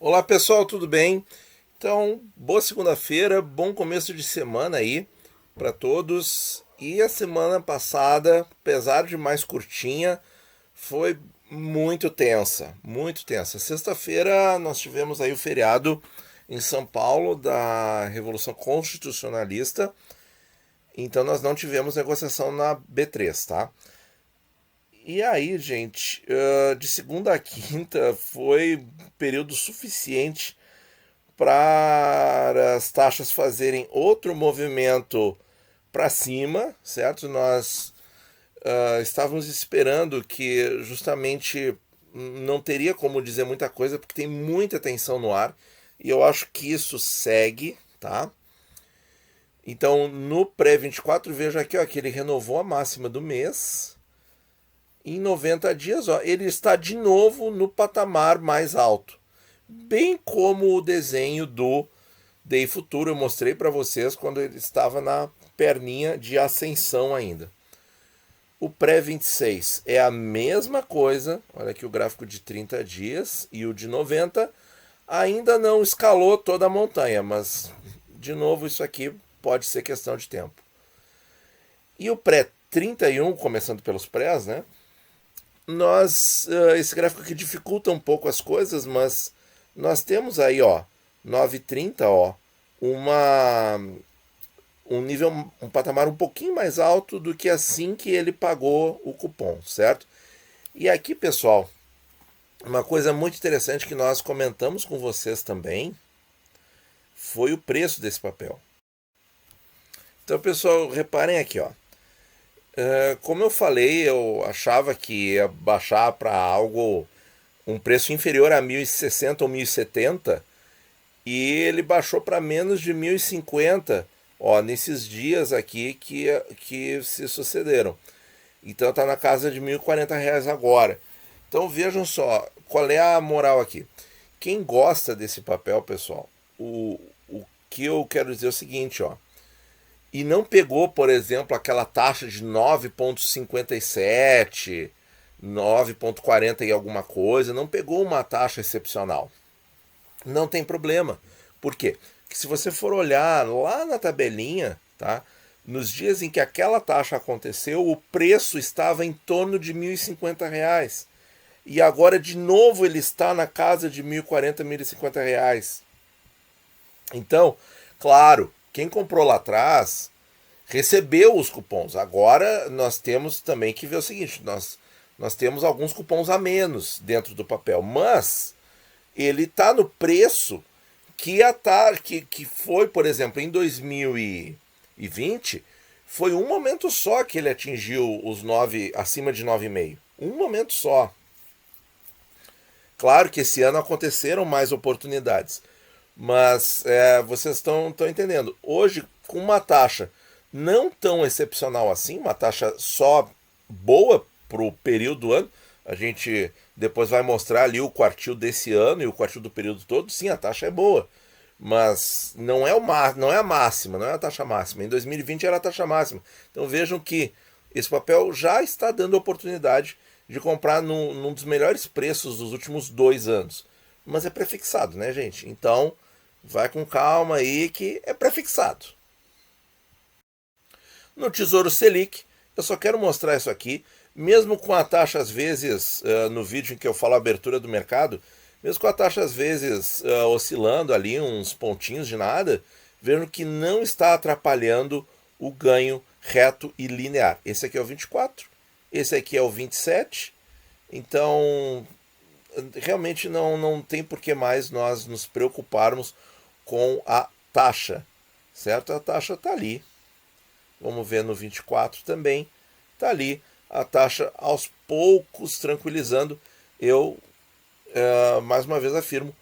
Olá pessoal, tudo bem? Então, boa segunda-feira, bom começo de semana aí para todos. E a semana passada, apesar de mais curtinha, foi muito tensa, muito tensa. Sexta-feira nós tivemos aí o feriado em São Paulo da Revolução Constitucionalista, então nós não tivemos negociação na B3, tá? E aí, gente, de segunda a quinta foi período suficiente para as taxas fazerem outro movimento para cima, certo? Nós estávamos esperando que justamente não teria como dizer muita coisa, porque tem muita tensão no ar, e eu acho que isso segue, tá? Então, no pré-24, veja aqui ó, que ele renovou a máxima do mês. Em 90 dias, ó, ele está de novo no patamar mais alto. Bem como o desenho do Day Futuro eu mostrei para vocês quando ele estava na perninha de ascensão ainda. O pré-26 é a mesma coisa, olha aqui o gráfico de 30 dias e o de 90 ainda não escalou toda a montanha, mas de novo isso aqui pode ser questão de tempo. E o pré-31, começando pelos prés, né? Esse gráfico aqui dificulta um pouco as coisas, mas nós temos aí, ó, 9,30, ó, uma um nível, um patamar um pouquinho mais alto do que assim que ele pagou o cupom, certo? E aqui, pessoal, uma coisa muito interessante que nós comentamos com vocês também foi o preço desse papel. Então, pessoal, reparem aqui, ó. Como eu falei, eu achava que ia baixar para algo, um preço inferior a 1.060 ou 1.070 e ele baixou para menos de 1.050, ó, nesses dias aqui que se sucederam. Então tá na casa de R$ 1.040 agora. Então vejam só, qual é a moral aqui. Quem gosta desse papel, pessoal, o que eu quero dizer é o seguinte, ó. E não pegou, por exemplo, aquela taxa de 9,57, 9,40 e alguma coisa, não pegou uma taxa excepcional. Não tem problema. Por quê? Porque se você for olhar lá na tabelinha, tá? Nos dias em que aquela taxa aconteceu, o preço estava em torno de R$ 1.050. E agora, de novo, ele está na casa de R$ 1.040, R$ 1.050. Então, claro, quem comprou lá atrás recebeu os cupons. Agora, nós temos também que ver o seguinte: nós temos alguns cupons a menos dentro do papel, mas ele está no preço que foi, por exemplo, em 2020, foi um momento só que ele atingiu os 9, acima de 9,5. Um momento só. Claro que esse ano aconteceram mais oportunidades, mas vocês estão entendendo. Hoje, com uma taxa não tão excepcional assim, uma taxa só boa para o período do ano, a gente depois vai mostrar ali o quartil desse ano e o quartil do período todo. Sim, a taxa é boa, mas não é a máxima, não é a taxa máxima. Em 2020 era a taxa máxima. Então vejam que esse papel já está dando oportunidade de comprar num dos melhores preços dos últimos 2 anos. Mas é prefixado, né, gente? Então vai com calma aí que é prefixado. No Tesouro Selic, eu só quero mostrar isso aqui, mesmo com a taxa às vezes, no vídeo em que eu falo a abertura do mercado, mesmo com a taxa às vezes oscilando ali uns pontinhos de nada, vejam que não está atrapalhando o ganho reto e linear. Esse aqui é o 24, esse aqui é o 27, então realmente não tem por que mais nós nos preocuparmos com a taxa, certo? A taxa está ali. Vamos ver no 24 também. Está ali a taxa aos poucos tranquilizando. Eu, mais uma vez, afirmo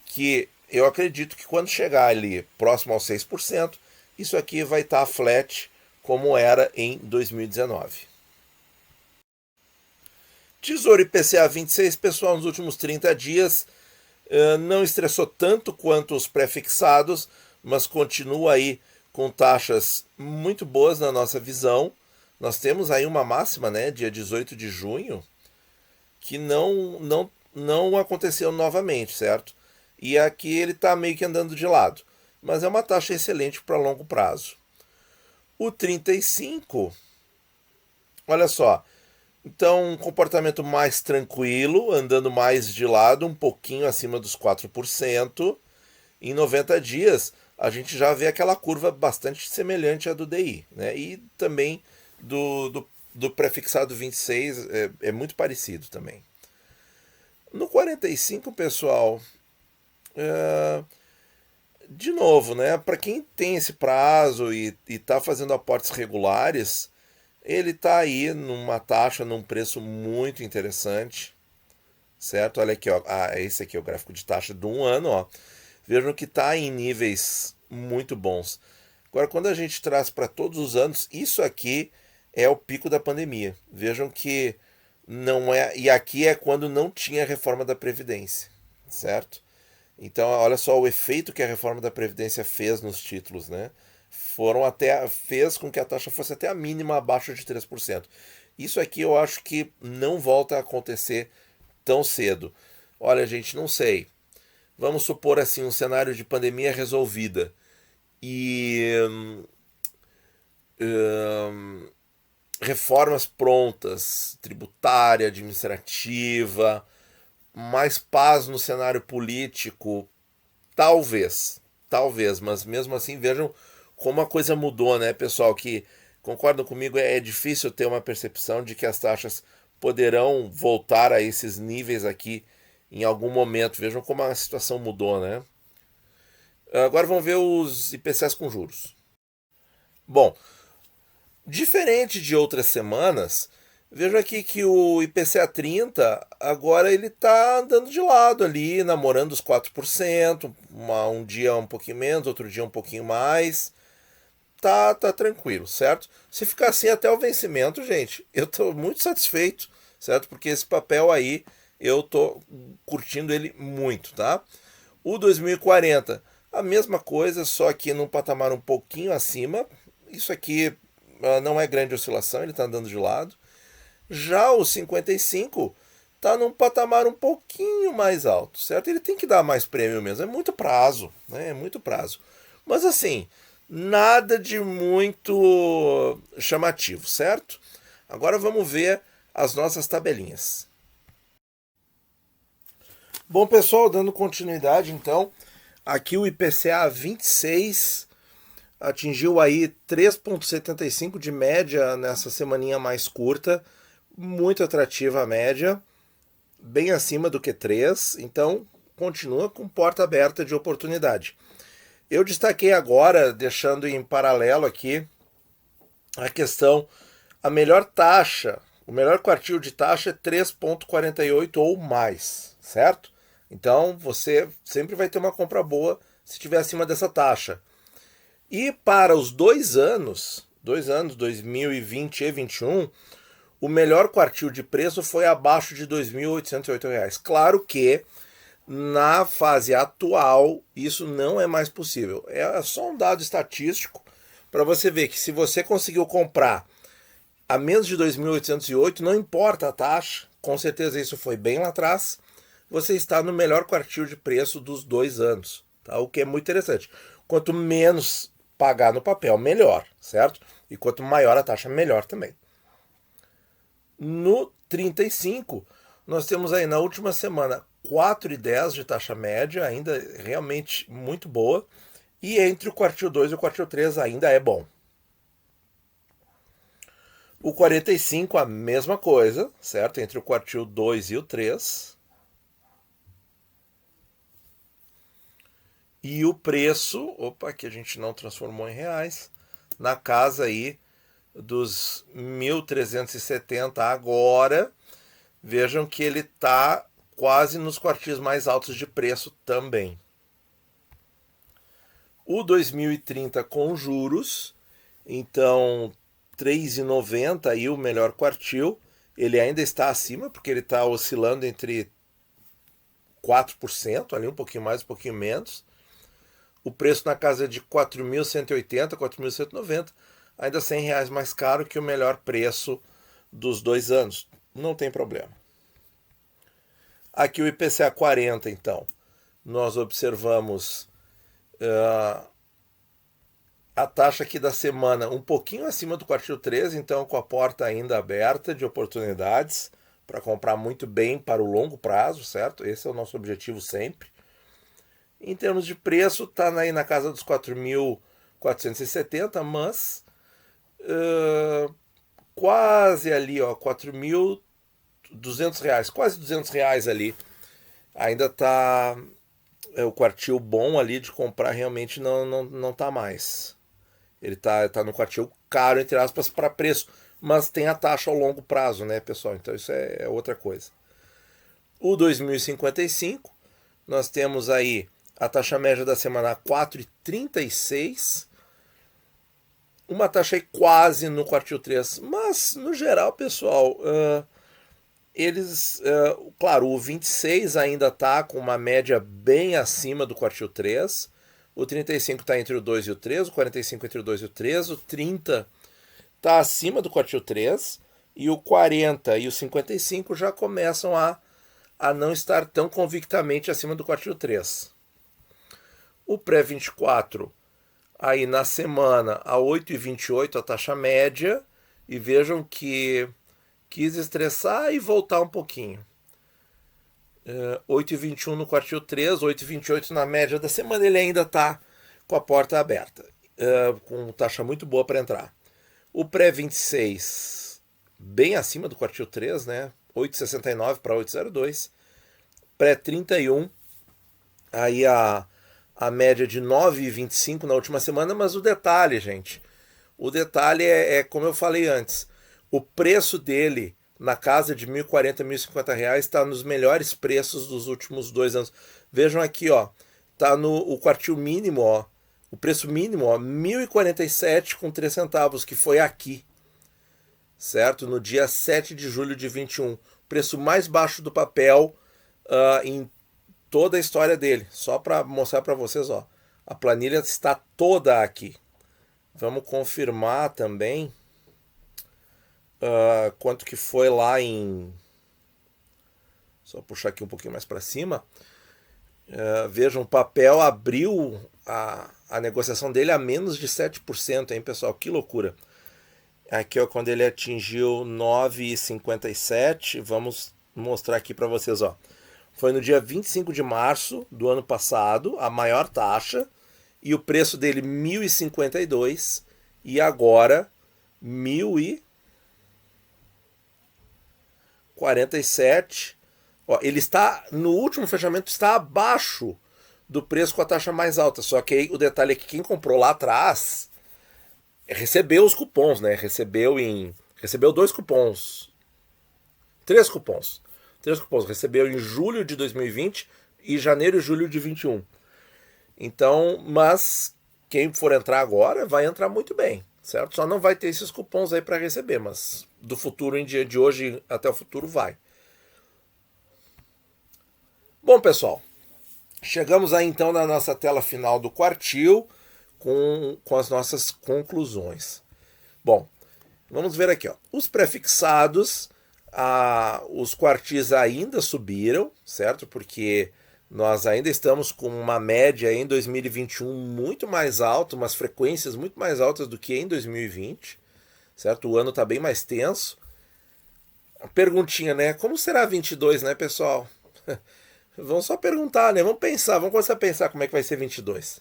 que eu acredito que quando chegar ali próximo aos 6%, isso aqui vai estar flat como era em 2019. Tesouro IPCA 26, pessoal, nos últimos 30 dias não estressou tanto quanto os prefixados, mas continua aí com taxas muito boas na nossa visão. Nós temos aí uma máxima, né, dia 18 de junho, que não aconteceu novamente, certo? e aqui ele está meio que andando de lado. Mas é uma taxa excelente para longo prazo. O 35, olha só, então um comportamento mais tranquilo, andando mais de lado, um pouquinho acima dos 4%. Em 90 dias, a gente já vê aquela curva bastante semelhante à do DI, né? E também do prefixado 26 é muito parecido também. No 45, pessoal, de novo, né? Para quem tem esse prazo e está fazendo aportes regulares, ele está aí numa taxa, num preço muito interessante, certo? Olha aqui, ó. Esse aqui é o gráfico de taxa de um ano, ó. Vejam que está em níveis muito bons. Agora, quando a gente traz para todos os anos, isso aqui é o pico da pandemia. Vejam que não é. E aqui é quando não tinha reforma da Previdência, certo? Então, olha só o efeito que a reforma da Previdência fez nos títulos, né? Fez com que a taxa fosse até a mínima abaixo de 3%. Isso aqui eu acho que não volta a acontecer tão cedo. Olha, gente, não sei. Vamos supor assim um cenário de pandemia resolvida e hum, reformas prontas, tributária, administrativa, mais paz no cenário político, talvez, mas mesmo assim vejam como a coisa mudou, né, pessoal? Que concordam comigo, é difícil ter uma percepção de que as taxas poderão voltar a esses níveis aqui em algum momento. Vejam como a situação mudou, né? Agora vamos ver os IPCAs com juros. Bom, diferente de outras semanas, vejo aqui que o IPCA 30 agora ele está andando de lado ali, namorando os 4%, um dia um pouquinho menos, outro dia um pouquinho mais. Tá tranquilo, certo? Se ficar assim até o vencimento, gente, eu estou muito satisfeito, certo? Porque esse papel aí eu tô curtindo ele muito, tá? O 2040, a mesma coisa, só que num patamar um pouquinho acima. Isso aqui não é grande oscilação, ele está andando de lado. Já o 55 está num patamar um pouquinho mais alto, certo? Ele tem que dar mais prêmio mesmo, é muito prazo, né? É muito prazo. Mas assim, nada de muito chamativo, certo? Agora vamos ver as nossas tabelinhas. Bom, pessoal, dando continuidade, então, aqui o IPCA 26 atingiu aí 3,75 de média nessa semaninha mais curta, muito atrativa a média, bem acima do que 3, então continua com porta aberta de oportunidade. Eu destaquei agora, deixando em paralelo aqui, a questão, a melhor taxa, o melhor quartil de taxa é 3,48 ou mais, certo? Então você sempre vai ter uma compra boa se estiver acima dessa taxa. E para os 2 anos, 2020 e 2021, o melhor quartil de preço foi abaixo de R$ 2.808. Claro que na fase atual isso não é mais possível. É só um dado estatístico para você ver que se você conseguiu comprar a menos de 2.808, não importa a taxa, com certeza isso foi bem lá atrás, você está no melhor quartil de preço dos 2 anos, tá? O que é muito interessante. Quanto menos pagar no papel, melhor, certo? E quanto maior a taxa, melhor também. No 35, nós temos aí na última semana 4,10 de taxa média, ainda realmente muito boa, e entre o quartil 2 e o quartil 3 ainda é bom. O 45, a mesma coisa, certo? Entre o quartil 2 e o 3. E o preço, opa, que a gente não transformou em reais, na casa aí dos 1.370 agora. Vejam que ele está quase nos quartis mais altos de preço também. O 2030 com juros, então 3,90 aí o melhor quartil. Ele ainda está acima, porque ele está oscilando entre 4%, ali um pouquinho mais, um pouquinho menos. O preço na casa de 4.180, 4.190, ainda R$ 100 mais caro que o melhor preço dos 2 anos. Não tem problema. Aqui o IPCA 40, então. nós observamos a taxa aqui da semana um pouquinho acima do quartil 3, então com a porta ainda aberta de oportunidades para comprar muito bem para o longo prazo, certo? Esse é o nosso objetivo sempre. Em termos de preço, está aí na casa dos 4.470, mas quase ali, ó, R$4.200, quase R$200 ali. Ainda está o quartil bom ali de comprar, realmente não tá mais. Ele tá no quartil caro, entre aspas, para preço, mas tem a taxa ao longo prazo, né, pessoal? Então isso é outra coisa. O 2055, nós temos aí a taxa média da semana 4,36, uma taxa aí quase no quartil 3, mas no geral, pessoal, claro, o 26 ainda está com uma média bem acima do quartil 3, o 35 está entre o 2 e o 3, o 45 entre o 2 e o 3, o 30 está acima do quartil 3, e o 40 e o 55 já começam a não estar tão convictamente acima do quartil 3. O pré-24, aí na semana, a 8,28 a taxa média, e vejam que quis estressar e voltar um pouquinho. 8,21 no quartil 3, 8,28 na média da semana, ele ainda está com a porta aberta, com taxa muito boa para entrar. O pré-26, bem acima do quartil 3, né? 8,69 para 8,02. Pré-31, aí a média de 9,25 na última semana, mas o detalhe, gente, o detalhe é como eu falei antes, o preço dele na casa de R$1.040, R$1.050 está nos melhores preços dos últimos 2 anos. Vejam aqui, ó, tá no o quartil mínimo, ó, o preço mínimo, ó, 1.047 com 3 centavos, que foi aqui, certo? No dia 7 de julho de 21, preço mais baixo do papel em toda a história dele. Só para mostrar para vocês, ó, a planilha está toda aqui. Vamos confirmar também quanto que foi lá em... Só puxar aqui um pouquinho mais para cima. Vejam, o papel abriu a negociação dele a menos de 7%, hein, pessoal? Que loucura. Aqui é quando ele atingiu 9,57. Vamos mostrar aqui para vocês, ó. Foi no dia 25 de março do ano passado, a maior taxa, e o preço dele 1.052, e agora 1.047. Ó, ele está, no último fechamento, está abaixo do preço com a taxa mais alta. Só que aí o detalhe é que quem comprou lá atrás recebeu os cupons, né? Recebeu 2 cupons. 3 cupons. 3 cupons. Recebeu em julho de 2020 e janeiro e julho de 21. Então, mas quem for entrar agora vai entrar muito bem, certo? Só não vai ter esses cupons aí para receber, mas do futuro em dia de hoje até o futuro vai. Bom, pessoal, chegamos aí então na nossa tela final do quartil com as nossas conclusões. Bom, vamos ver aqui, ó. Os prefixados, os quartis ainda subiram, certo? Porque nós ainda estamos com uma média em 2021 muito mais alta, umas frequências muito mais altas do que em 2020, certo? O ano está bem mais tenso. A perguntinha, né? Como será 22, né, pessoal? Vamos só perguntar, né? Vamos pensar, vamos começar a pensar como é que vai ser 22.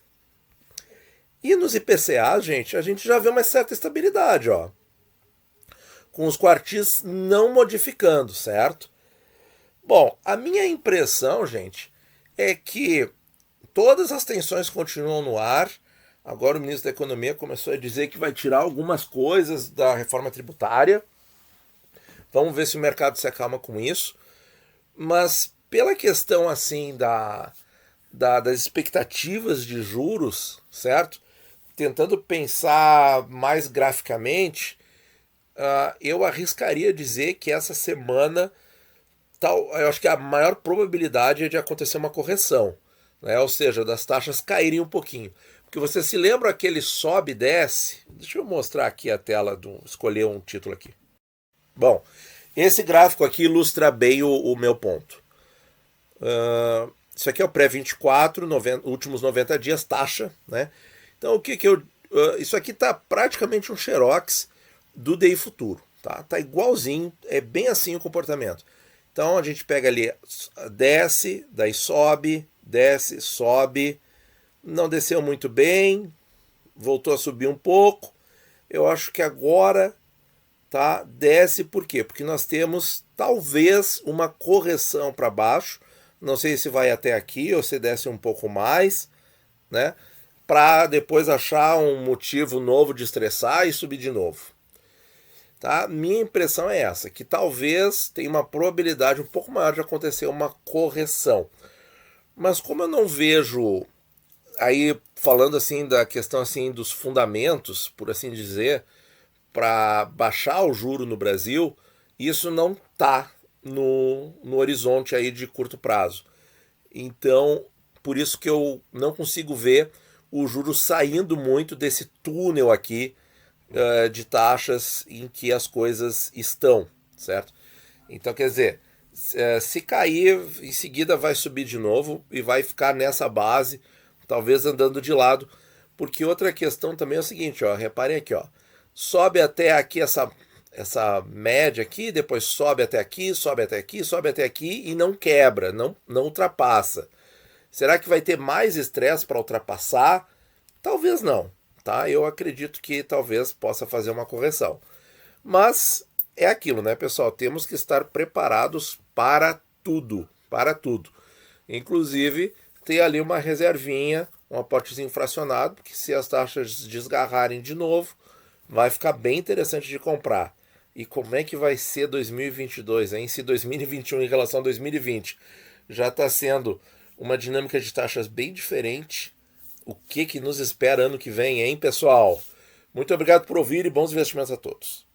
E nos IPCA, gente, a gente já vê uma certa estabilidade, ó. Com os quartis não modificando, certo? Bom, a minha impressão, gente, é que todas as tensões continuam no ar. Agora o ministro da Economia começou a dizer que vai tirar algumas coisas da reforma tributária. Vamos ver se o mercado se acalma com isso. Mas pela questão assim das expectativas de juros, certo? Tentando pensar mais graficamente, eu arriscaria dizer que essa semana, eu acho que a maior probabilidade é de acontecer uma correção, né? Ou seja, das taxas caírem um pouquinho. Porque você se lembra aquele sobe e desce? Deixa eu mostrar aqui a tela, escolher um título aqui. Bom, esse gráfico aqui ilustra bem o meu ponto. Isso aqui é o pré-24, últimos 90 dias, taxa, né? Então o que que eu... Isso aqui tá praticamente um xerox do DI futuro, tá? Tá igualzinho, é bem assim o comportamento. Então a gente pega ali, desce, daí sobe, desce, sobe, não desceu muito bem, voltou a subir um pouco. Eu acho que agora, tá, desce. Por quê? Porque nós temos talvez uma correção para baixo. Não sei se vai até aqui ou se desce um pouco mais, né? Para depois achar um motivo novo de estressar e subir de novo. Tá? Minha impressão é essa, que talvez tenha uma probabilidade um pouco maior de acontecer uma correção. Mas como eu não vejo, aí falando assim da questão assim dos fundamentos, por assim dizer, para baixar o juro no Brasil, isso não está no horizonte aí de curto prazo. Então, por isso que eu não consigo ver o juro saindo muito desse túnel aqui de taxas em que as coisas estão, certo? Então, quer dizer, se cair, em seguida vai subir de novo e vai ficar nessa base, talvez andando de lado, porque outra questão também é o seguinte, ó, reparem aqui, ó, sobe até aqui essa média aqui, depois sobe até aqui, sobe até aqui, sobe até aqui e não quebra, não ultrapassa. Será que vai ter mais estresse para ultrapassar? Talvez não, tá? Eu acredito que talvez possa fazer uma correção. Mas é aquilo, né, pessoal? Temos que estar preparados para tudo, para tudo. Inclusive, ter ali uma reservinha, um aportezinho fracionado, porque se as taxas desgarrarem de novo, vai ficar bem interessante de comprar. E como é que vai ser 2022, hein? Se 2021 em relação a 2020 já está sendo uma dinâmica de taxas bem diferente, o que nos espera ano que vem, hein, pessoal? Muito obrigado por ouvir e bons investimentos a todos.